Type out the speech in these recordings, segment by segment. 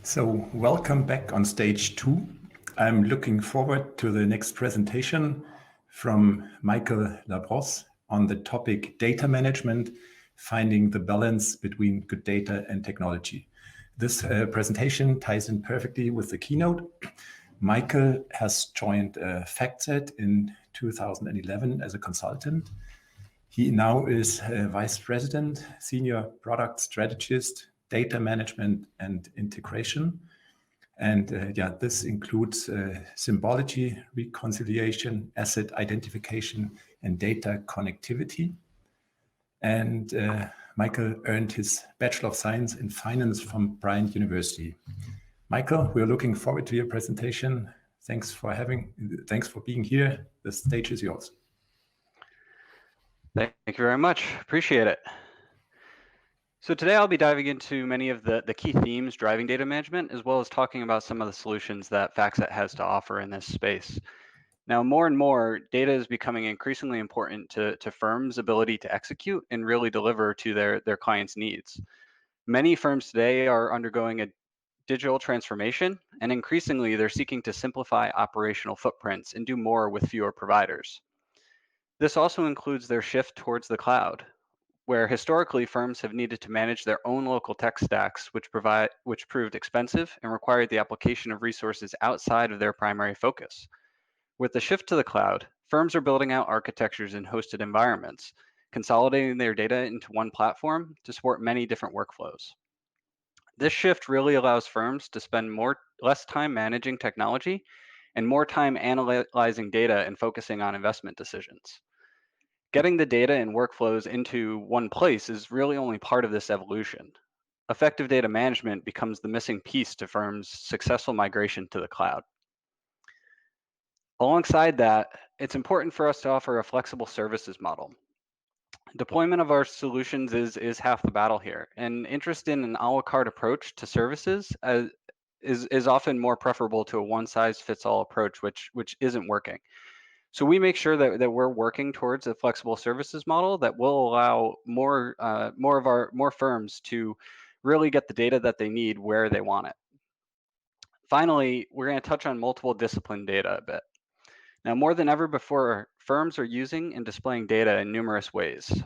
So welcome back on stage 2. I'm looking forward to the next presentation from Michael LaBrosse on the topic data management, finding the balance between good data and technology. This presentation ties in perfectly with the keynote. Michael has joined FactSet in 2011 as a consultant. He now is Vice President, Senior Product Strategist, Data Management and Integration. And this includes symbology, reconciliation, asset identification, and data connectivity. And Michael earned his Bachelor of Science in Finance from Bryant University. Michael, we're looking forward to your presentation. Thanks for being here. The stage is yours. Thank you very much. Appreciate it. So today I'll be diving into many of the key themes driving data management, as well as talking about some of the solutions that FactSet has to offer in this space. Now, more and more, data is becoming increasingly important to firms' ability to execute and really deliver to their clients' needs. Many firms today are undergoing a digital transformation, and increasingly they're seeking to simplify operational footprints and do more with fewer providers. This also includes their shift towards the cloud, where historically firms have needed to manage their own local tech stacks, which proved expensive and required the application of resources outside of their primary focus. With the shift to the cloud, firms are building out architectures in hosted environments, consolidating their data into one platform to support many different workflows. This shift really allows firms to spend less time managing technology and more time analyzing data and focusing on investment decisions. Getting the data and workflows into one place is really only part of this evolution. Effective data management becomes the missing piece to firms' successful migration to the cloud. Alongside that, it's important for us to offer a flexible services model. Deployment of our solutions is half the battle here, and interest in an a la carte approach to services is often more preferable to a one-size-fits-all approach, which isn't working. So we make sure that we're working towards a flexible services model that will allow more firms to really get the data that they need where they want it. Finally, we're going to touch on multiple discipline data a bit. Now, more than ever before, firms are using and displaying data in numerous ways.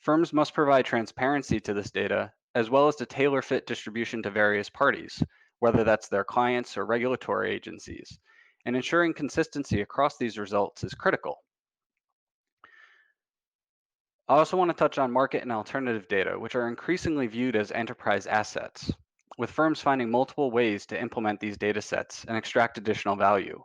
Firms must provide transparency to this data, as well as to tailor-fit distribution to various parties, whether that's their clients or regulatory agencies. And ensuring consistency across these results is critical. I also want to touch on market and alternative data, which are increasingly viewed as enterprise assets, with firms finding multiple ways to implement these data sets and extract additional value.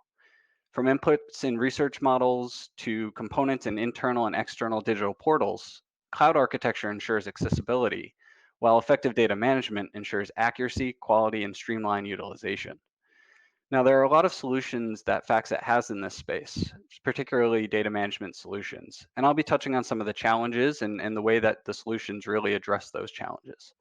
From inputs in research models to components in internal and external digital portals, cloud architecture ensures accessibility, while effective data management ensures accuracy, quality, and streamlined utilization. Now, there are a lot of solutions that FactSet has in this space, particularly data management solutions. And I'll be touching on some of the challenges and the way that the solutions really address those challenges.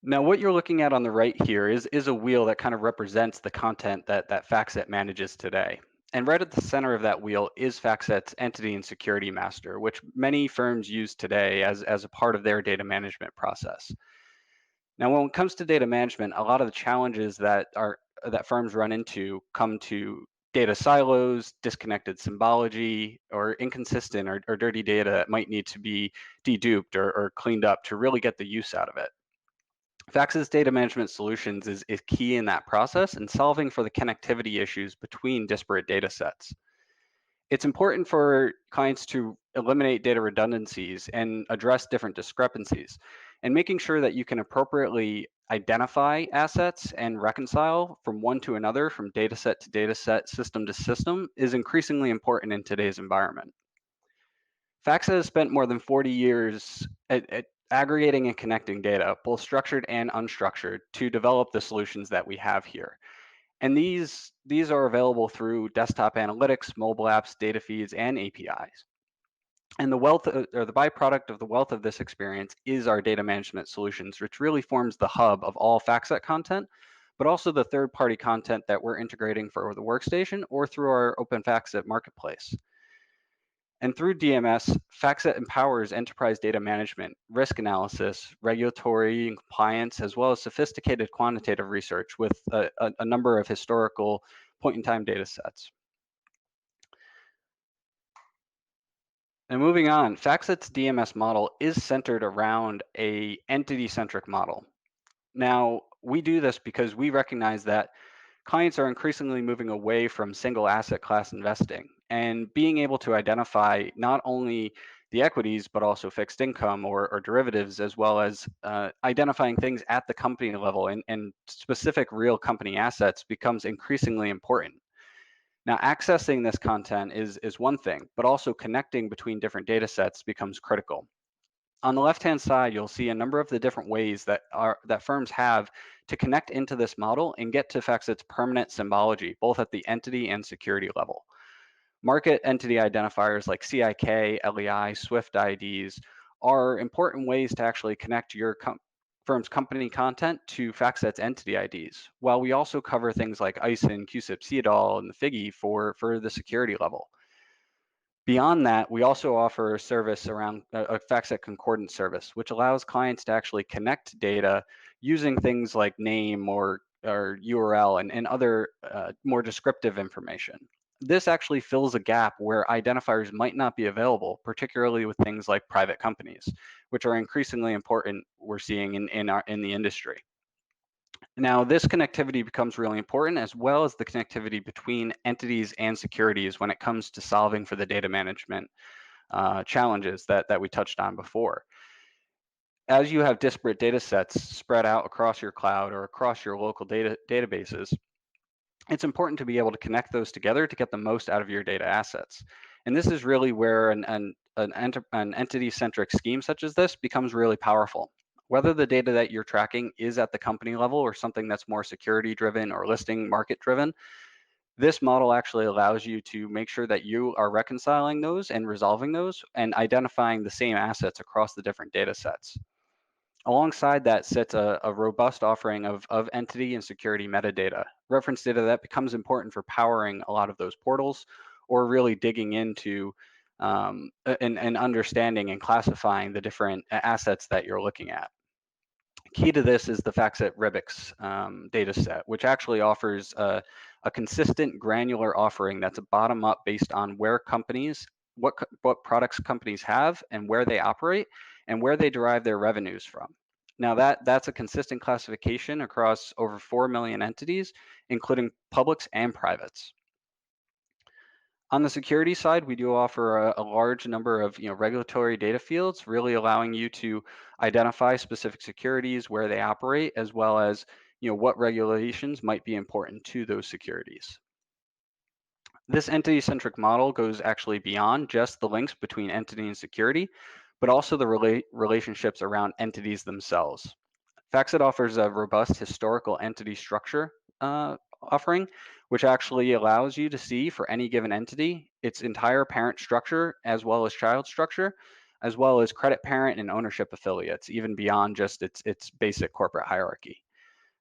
Now, what you're looking at on the right here is a wheel that kind of represents the content that FactSet manages today. And right at the center of that wheel is FactSet's Entity and Security Master, which many firms use today as a part of their data management process. Now, when it comes to data management, a lot of the challenges that firms run into come to data silos, disconnected symbology, or inconsistent or dirty data that might need to be deduped or cleaned up to really get the use out of it. FactSet's data management solutions is key in that process and solving for the connectivity issues between disparate data sets. It's important for clients to eliminate data redundancies and address different discrepancies, and making sure that you can appropriately identify assets and reconcile from one to another, from data set to data set, system to system, is increasingly important in today's environment. FactSet has spent more than 40 years at aggregating and connecting data, both structured and unstructured, to develop the solutions that we have here. And these are available through desktop analytics, mobile apps, data feeds, and APIs. And the byproduct of the wealth of this experience is our data management solutions, which really forms the hub of all FactSet content, but also the third-party content that we're integrating for the workstation or through our Open FactSet marketplace. And through DMS, FactSet empowers enterprise data management, risk analysis, regulatory and compliance, as well as sophisticated quantitative research with a number of historical point-in-time data sets. And moving on, FactSet's DMS model is centered around a entity-centric model. Now, we do this because we recognize that clients are increasingly moving away from single asset class investing and being able to identify not only the equities, but also fixed income or derivatives, as well as identifying things at the company level and specific real company assets becomes increasingly important. Now, accessing this content is one thing, but also connecting between different data sets becomes critical. On the left-hand side, you'll see a number of the different ways that firms have to connect into this model and get to FactSet's permanent symbology, both at the entity and security level. Market entity identifiers like CIK, LEI, SWIFT IDs are important ways to actually connect your firm's company content to FactSet's entity IDs, while we also cover things like ISIN, CUSIP, CEDAW, and the FIGI for the security level. Beyond that, we also offer a service around a FactSet concordance service, which allows clients to actually connect data using things like name or URL and other more descriptive information. This actually fills a gap where identifiers might not be available, particularly with things like private companies, which are increasingly important, we're seeing in the industry. Now, this connectivity becomes really important, as well as the connectivity between entities and securities when it comes to solving for the data management challenges that we touched on before. As you have disparate data sets spread out across your cloud or across your local databases, it's important to be able to connect those together to get the most out of your data assets. And this is really where an entity-centric scheme such as this becomes really powerful. Whether the data that you're tracking is at the company level or something that's more security-driven or listing market-driven, this model actually allows you to make sure that you are reconciling those and resolving those and identifying the same assets across the different data sets. Alongside that sits a robust offering of entity and security metadata, reference data that becomes important for powering a lot of those portals or really digging into and understanding and classifying the different assets that you're looking at. Key to this is the FactSet RIBIX data set, which actually offers a consistent granular offering that's a bottom up based on where companies, what products companies have and where they operate and where they derive their revenues from. Now that's a consistent classification across over 4 million entities, including publics and privates. On the security side, we do offer a large number of regulatory data fields, really allowing you to identify specific securities, where they operate, as well as what regulations might be important to those securities. This entity-centric model goes actually beyond just the links between entity and security, but also the relationships around entities themselves. FactSet offers a robust historical entity structure offering, which actually allows you to see for any given entity its entire parent structure as well as child structure, as well as credit parent and ownership affiliates, even beyond just its basic corporate hierarchy.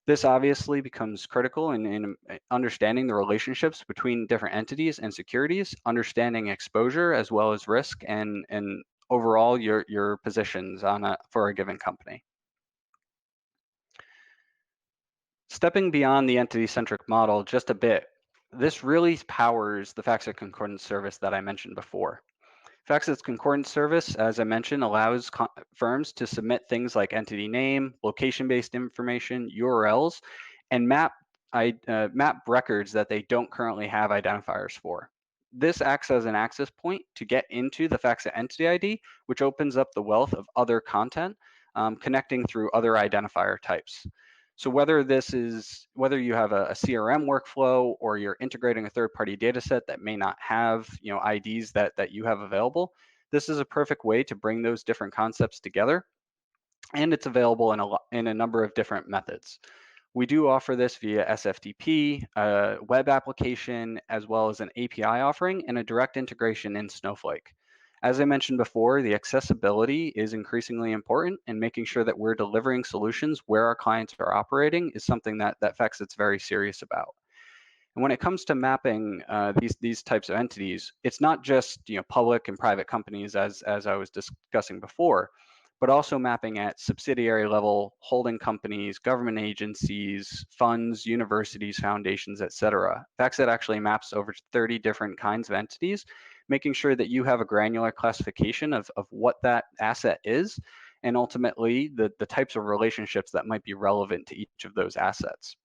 This obviously becomes critical in understanding the relationships between different entities and securities, understanding exposure as well as risk, and overall your positions for a given company. Stepping beyond the entity-centric model just a bit, this really powers the FactSet Concordance service that I mentioned before. FactSet's Concordance service, as I mentioned, allows firms to submit things like entity name, location-based information, URLs, and map records that they don't currently have identifiers for. This acts as an access point to get into the FactSet Entity ID, which opens up the wealth of other content, connecting through other identifier types. So whether you have a CRM workflow or you're integrating a third-party data set that may not have IDs that you have available, this is a perfect way to bring those different concepts together, and it's available in a number of different methods. We do offer this via SFTP, a web application, as well as an API offering and a direct integration in Snowflake. As I mentioned before, the accessibility is increasingly important, and making sure that we're delivering solutions where our clients are operating is something that FactSet's very serious about. And when it comes to mapping these types of entities, it's not just public and private companies as I was discussing before, but also mapping at subsidiary level, holding companies, government agencies, funds, universities, foundations, etc. FactSet actually maps over 30 different kinds of entities, making sure that you have a granular classification of what that asset is, and ultimately the types of relationships that might be relevant to each of those assets.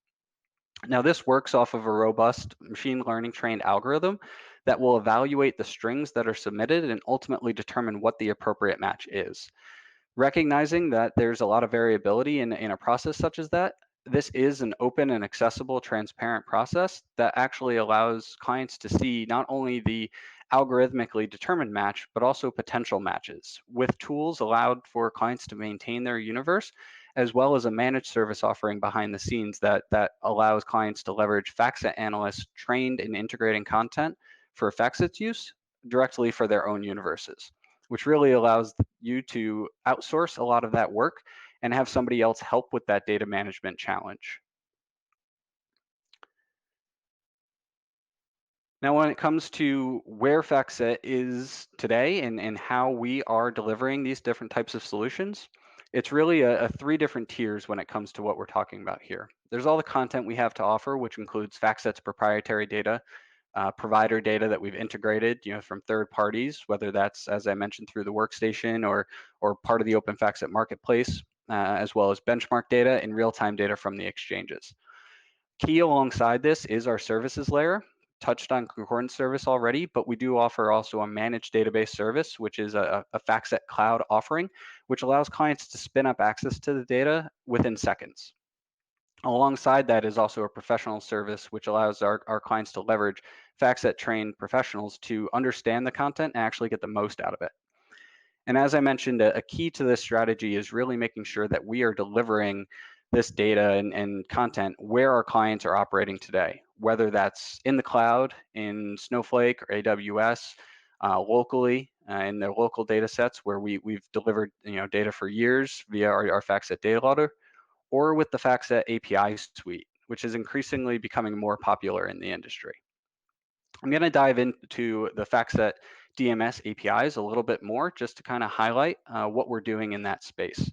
Now, this works off of a robust machine learning trained algorithm that will evaluate the strings that are submitted and ultimately determine what the appropriate match is. Recognizing that there's a lot of variability in a process such as that, this is an open and accessible, transparent process that actually allows clients to see not only the algorithmically determined match, but also potential matches, with tools allowed for clients to maintain their universe, as well as a managed service offering behind the scenes that allows clients to leverage FactSet analysts trained in integrating content for FactSet's use directly for their own universes, which really allows you to outsource a lot of that work and have somebody else help with that data management challenge. Now, when it comes to where FactSet is today and how we are delivering these different types of solutions, it's really a three different tiers when it comes to what we're talking about here. There's all the content we have to offer, which includes FactSet's proprietary data, provider data that we've integrated, from third parties, whether that's, as I mentioned, through the workstation or part of the Open FactSet marketplace, as well as benchmark data and real-time data from the exchanges. Key alongside this is our services layer. Touched on concordance service already, but we do offer also a managed database service, which is a FactSet cloud offering, which allows clients to spin up access to the data within seconds. Alongside that is also a professional service, which allows our clients to leverage FactSet trained professionals to understand the content and actually get the most out of it. And as I mentioned, a key to this strategy is really making sure that we are delivering this data and content where our clients are operating today, whether that's in the cloud, in Snowflake or AWS, locally in their local data sets where we've delivered data for years via our FactSet data loader, or with the FactSet API suite, which is increasingly becoming more popular in the industry. I'm going to dive into the FactSet DMS APIs a little bit more just to kind of highlight what we're doing in that space.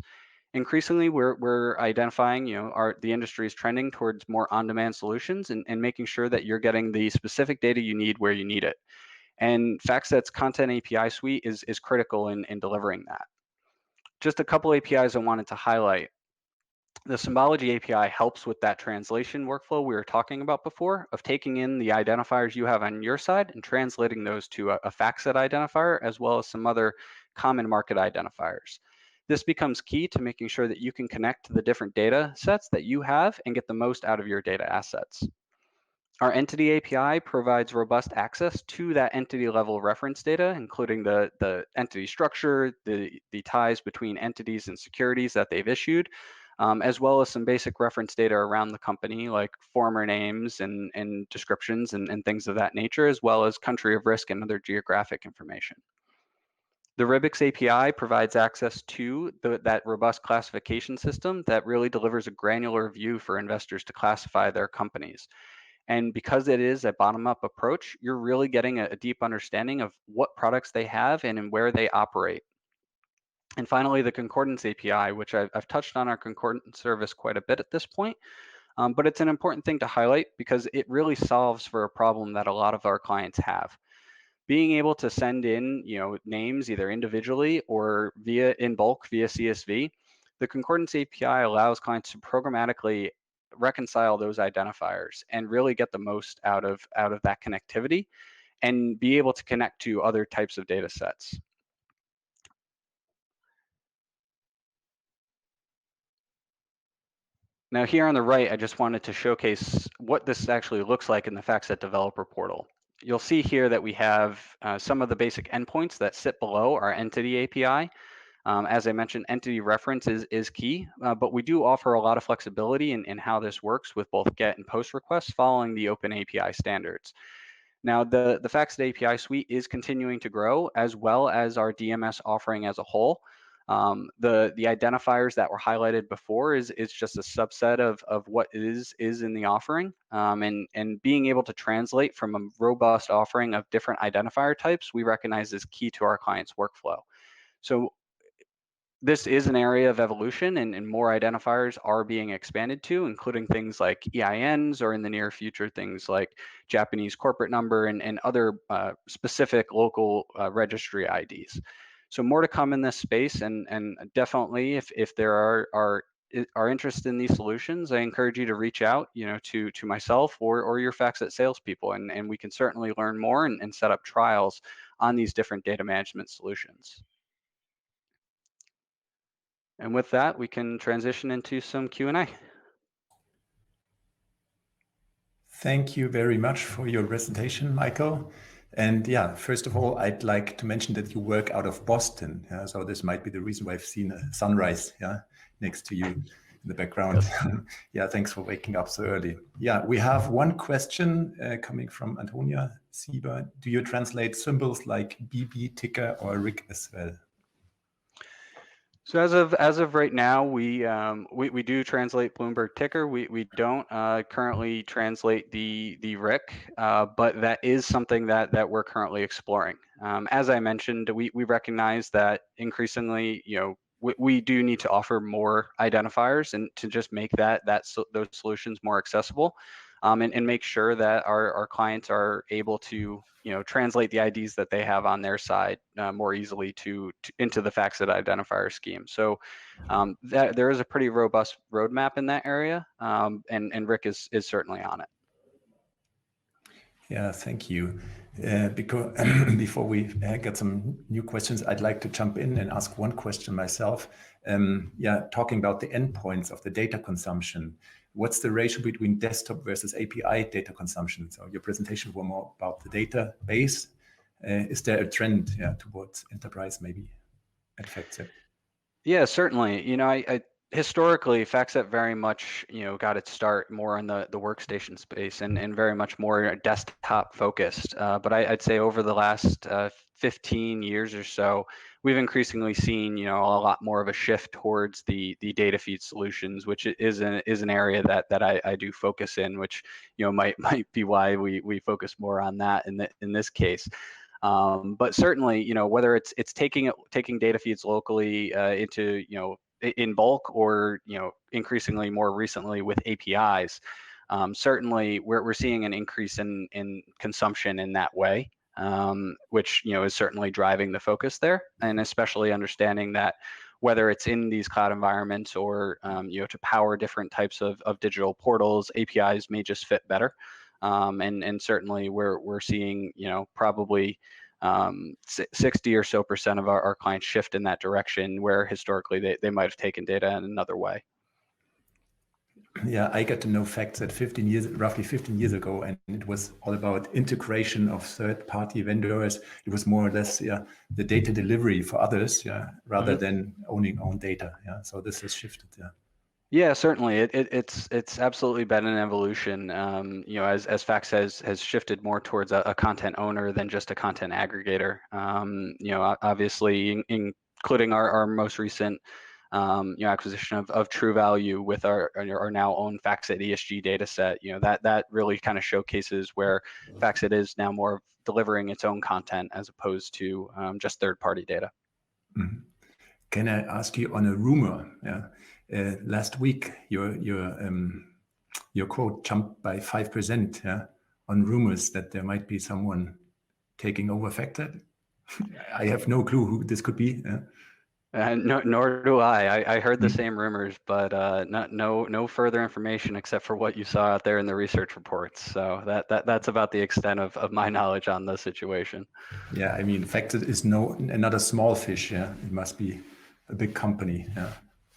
Increasingly, we're identifying, the industry is trending towards more on-demand solutions and making sure that you're getting the specific data you need where you need it. And FactSet's content API suite is critical in delivering that. Just a couple APIs I wanted to highlight. The symbology API helps with that translation workflow we were talking about before, of taking in the identifiers you have on your side and translating those to a FactSet identifier, as well as some other common market identifiers. This becomes key to making sure that you can connect to the different data sets that you have and get the most out of your data assets. Our entity API provides robust access to that entity level reference data, including the entity structure, the ties between entities and securities that they've issued, as well as some basic reference data around the company, like former names and descriptions and things of that nature, as well as country of risk and other geographic information. The Ribix API provides access to that robust classification system that really delivers a granular view for investors to classify their companies. And because it is a bottom-up approach, you're really getting a deep understanding of what products they have and where they operate. And finally, the concordance API, which I've touched on our concordance service quite a bit at this point, but it's an important thing to highlight because it really solves for a problem that a lot of our clients have. Being able to send in, names either individually or in bulk via CSV, the concordance API allows clients to programmatically reconcile those identifiers and really get the most out of that connectivity and be able to connect to other types of data sets. Now here on the right, I just wanted to showcase what this actually looks like in the FactSet developer portal. You'll see here that we have some of the basic endpoints that sit below our entity API. As I mentioned, entity reference is key, but we do offer a lot of flexibility in how this works with both GET and POST requests following the Open API standards. Now, the FactSet API suite is continuing to grow, as well as our DMS offering as a whole. The identifiers that were highlighted before is just a subset of what is in the offering, and being able to translate from a robust offering of different identifier types, we recognize is key to our clients' workflow. So this is an area of evolution, and more identifiers are being expanded to, including things like EINs, or in the near future, things like Japanese corporate number and other specific local registry IDs. So more to come in this space, and definitely if there are interested in these solutions, I encourage you to reach out, to myself or your FactSet salespeople, and we can certainly learn more and set up trials on these different data management solutions. And with that, we can transition into some Q&A. Thank you very much for your presentation, Michael. And yeah, first of all, I'd like to mention that you work out of Boston. So this might be the reason why I've seen a sunrise next to you in the background. Yes. Yeah, thanks for waking up so early. Yeah, we have one question coming from Antonia Sieber. Do you translate symbols like BB, ticker, or RIC as well? So as of right now, we do translate Bloomberg ticker. We don't currently translate the RIC, but that is something that we're currently exploring. As I mentioned, we recognize that increasingly, we do need to offer more identifiers and to just make those solutions more accessible, and make sure that our clients are able to translate the IDs that they have on their side more easily into the FactSet identifier scheme. So that there is a pretty robust roadmap in that area, and Rick is certainly on it. Yeah, thank you. Because before we get some new questions, I'd like to jump in and ask one question myself. Yeah, talking about the endpoints of the data consumption, what's the ratio between desktop versus API data consumption? So your presentation was more about the database. Is there a trend towards enterprise maybe at FactSet? Yeah, certainly. I historically, FactSet very much, got its start more in the workstation space and very much more desktop focused. But I'd say over the last 15 years or so, we've increasingly seen, a lot more of a shift towards the data feed solutions, which is an area that I do focus in, which might be why we focus more on that in this case. But certainly, whether it's taking data feeds locally into in bulk, or increasingly more recently with APIs, certainly we're seeing an increase in consumption in that way, which is certainly driving the focus there, and especially understanding that whether it's in these cloud environments or to power different types of digital portals, APIs may just fit better. And certainly we're seeing probably 60% or so of our clients shift in that direction, where historically they might have taken data in another way. Yeah, I got to know FactSet roughly 15 years ago, and it was all about integration of third-party vendors. It was more or less the data delivery for others, rather than owning own data. Yeah, so this has shifted. Yeah, certainly. It's absolutely been an evolution. As FactSet has shifted more towards a content owner than just a content aggregator. Obviously, including our most recent acquisition of True Value with our now own FactSet ESG data set. That really kind of showcases where FactSet is now more delivering its own content as opposed to just third-party data. Mm-hmm. Can I ask you on a rumor? Last week, your quote jumped by 5% on rumors that there might be someone taking over FactSet. I have no clue who this could be. Nor do I. I heard the same rumors, but no further information except for what you saw out there in the research reports. So that's about the extent of my knowledge on the situation. Yeah, I mean, FactSet is not a small fish. Yeah, it must be a big company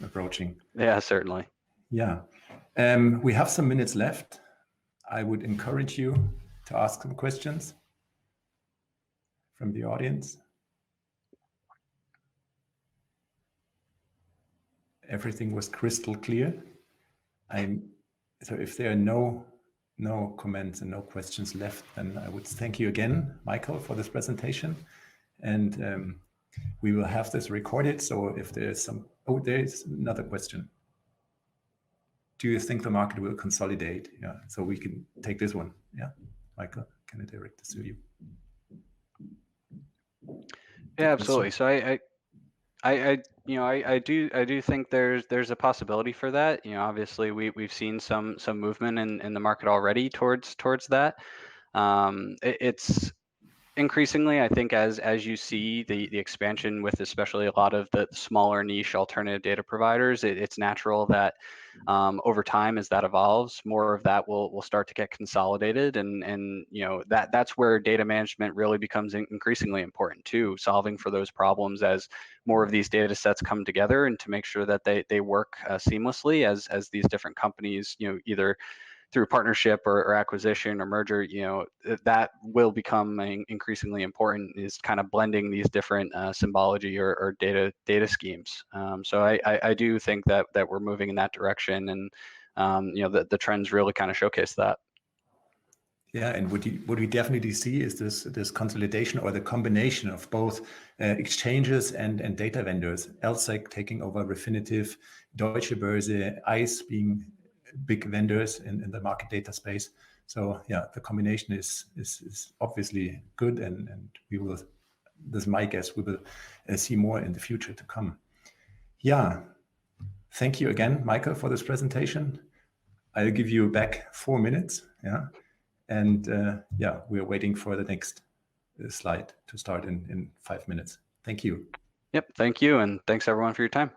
approaching. Yeah, certainly. Yeah, we have some minutes left. I would encourage you to ask some questions from the audience. Everything was crystal clear. So if there are no comments and no questions left, then I would thank you again, Michael, for this presentation. And We will have this recorded, so if there's some, oh, there's another question. Do you think the market will consolidate? Yeah, so we can take this one. Yeah, Michael, can I direct this to you? Yeah, absolutely. So I do think there's a possibility for that. Obviously we've seen some movement in the market already towards that. It's increasingly, I think, as you see the expansion with especially a lot of the smaller niche alternative data providers, it's natural that over time, as that evolves, more of that will start to get consolidated, and that's where data management really becomes increasingly important too, solving for those problems as more of these data sets come together, and to make sure that they work seamlessly as these different companies, either through partnership or acquisition or merger, that will become increasingly important, is kind of blending these different symbology or data schemes. So I do think that we're moving in that direction, and the trends really kind of showcase that. Yeah, and what we definitely see is this consolidation or the combination of both exchanges and data vendors. LSEG taking over Refinitiv, Deutsche Börse, ICE being big vendors in the market data space. So yeah, the combination is obviously good, and we will, this is my guess, we will see more in the future to come. Yeah, thank you again, Michael, for this presentation. I'll give you back 4 minutes. Yeah. And yeah, we're waiting for the next slide to start in 5 minutes. Thank you. Yep, thank you, and thanks everyone for your time.